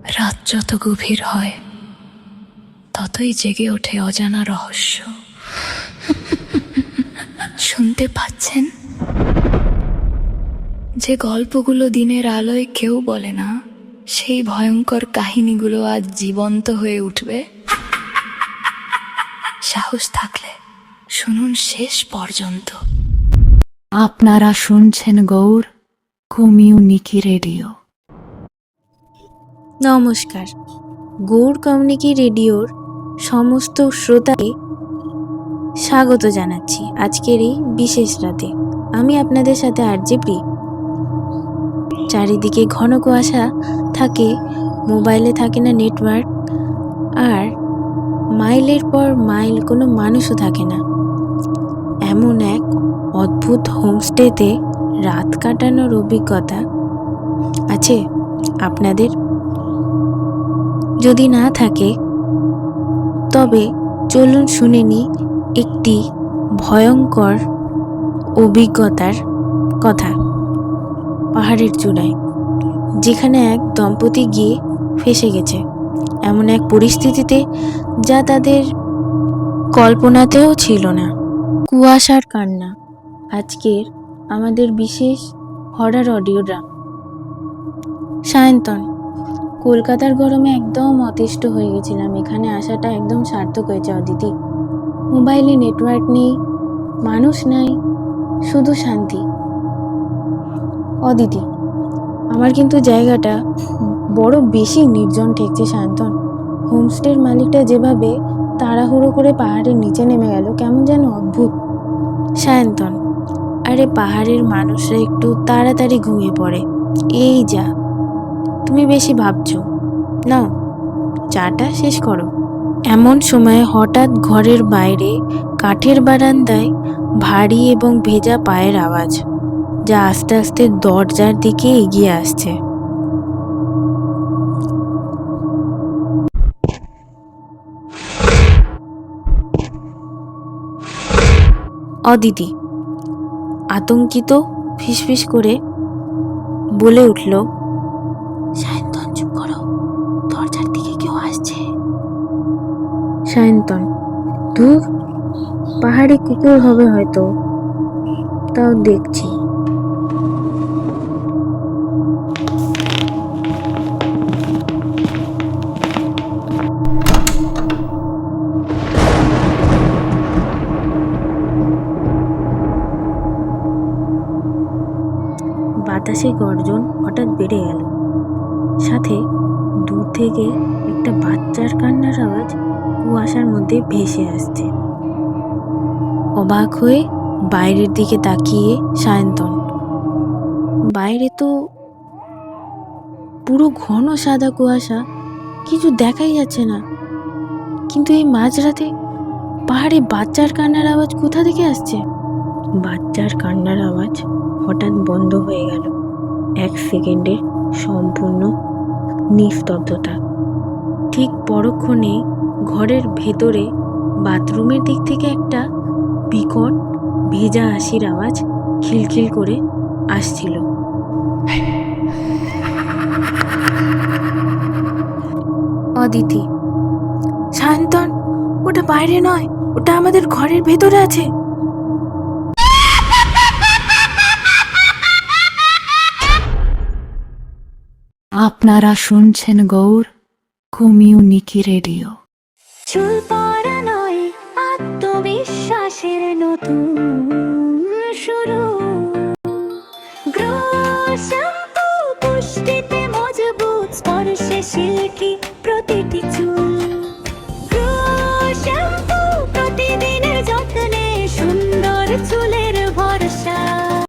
রাত যত গভীর হয় ততই জেগে ওঠে অজানা রহস্য। শুনতে পাচ্ছেন? যে গল্পগুলো দিনের আলোয় কেউ বলে না, সেই ভয়ঙ্কর কাহিনীগুলো আজ জীবন্ত হয়ে উঠবে। সাহস থাকলে শুনুন শেষ পর্যন্ত। আপনারা শুনছেন গৌড় কমিউনিটি রেডিও। নমস্কার, গৌড় কমিউনিটি রেডিওর সমস্ত শ্রোতাকে স্বাগত জানাচ্ছি আজকের এই বিশেষ রাতে। আমি আপনাদের সাথে আরজে প্রি। চারিদিকে ঘন কুয়াশা থাকে, মোবাইলে থাকে না নেটওয়ার্ক, আর মাইলের পর মাইল কোনো মানুষও থাকে না। এমন এক অদ্ভুত হোমস্টেতে রাত কাটানোর অভিজ্ঞতা আছে আপনাদের? যদি না থাকে তবে চলুন শুনে নিই একটি ভয়ঙ্কর অভিজ্ঞতার কথা। পাহাড়ের চূড়ায়, যেখানে এক দম্পতি গিয়ে ফেঁসে গেছে এমন এক পরিস্থিতিতে যা তাদের কল্পনাতেও ছিল না। কুয়াশার কান্না, আজকের আমাদের বিশেষ হরর অডিও ড্রামা। সায়ন্তন, কলকাতার গরমে একদম অতিষ্ঠ হয়ে গেছিলাম। এখানে আসাটা একদম সার্থক হয়েছে অদিতি। মোবাইলে নেটওয়ার্ক নেই, মানুষ নাই, শুধু শান্তি। অদিতি, আমার কিন্তু জায়গাটা বড় বেশি নির্জন ঠেকছে সায়ন্তন। হোমস্টের মালিকটা যেভাবে তাড়াহুড়ো করে পাহাড়ের নিচে নেমে গেল, কেমন যেন অদ্ভুত। সায়ন্তন, আরে পাহাড়ের মানুষরা একটু তাড়াতাড়ি ঘুমিয়ে পড়ে, এই যা। তুমি বেশি ভাবছো, নাও চাটা শেষ করো। এমন সময় হঠাৎ ঘরের বাইরে কাঠের বারান্দায় ভারী এবং ভেজা পায়ের আওয়াজ, যা আস্তে আস্তে দরজার দিকে এগিয়ে আসছে। অদিতি আতঙ্কিত ফিসফিস করে বলে উঠল, সায়ন্তন চুপ করো, দরজার দিকে কেউ আসছে। সায়ন্তন, ধুর, পাহাড়ি কুকুর হবে হয়তো, তাও দেখছি। বাতাসে গর্জন হঠাৎ বেড়ে গেল, সাথে দূর থেকে একটা বাচ্চার কান্নার আওয়াজ কুয়াশার মধ্যে ভেসে আসছে। অবাক হয়ে বাইরের দিকে তাকিয়ে সায়ন্তন, বাইরে তো পুরো ঘন সাদা কুয়াশা, কিছু দেখাই যাচ্ছে না। কিন্তু এই মাঝরাতে পাহাড়ে বাচ্চার কান্নার আওয়াজ কোথা থেকে আসছে? বাচ্চার কান্নার আওয়াজ হঠাৎ বন্ধ হয়ে গেল। এক সেকেন্ডে সম্পূর্ণ নিস্তব্ধতা। ঠিক পরক্ষণে ঘরের ভেতরে বাথরুমের দিক থেকে একটা বিকট ভেজা হাসির আওয়াজ খিলখিল করে আসছিল। অদিতি, সায়ন্তন, ওটা বাইরে নয়, ওটা আমাদের ঘরের ভেতরে আছে। আপনারা শুনছেন গৌড় কমিউনিটি রেডিও। চুল পড়া নয়, আত্মবিশ্বাসের নতুন শুরু। গ্রো শ্যাম্পু, পুষ্টিতে মজবুত, স্পর্শে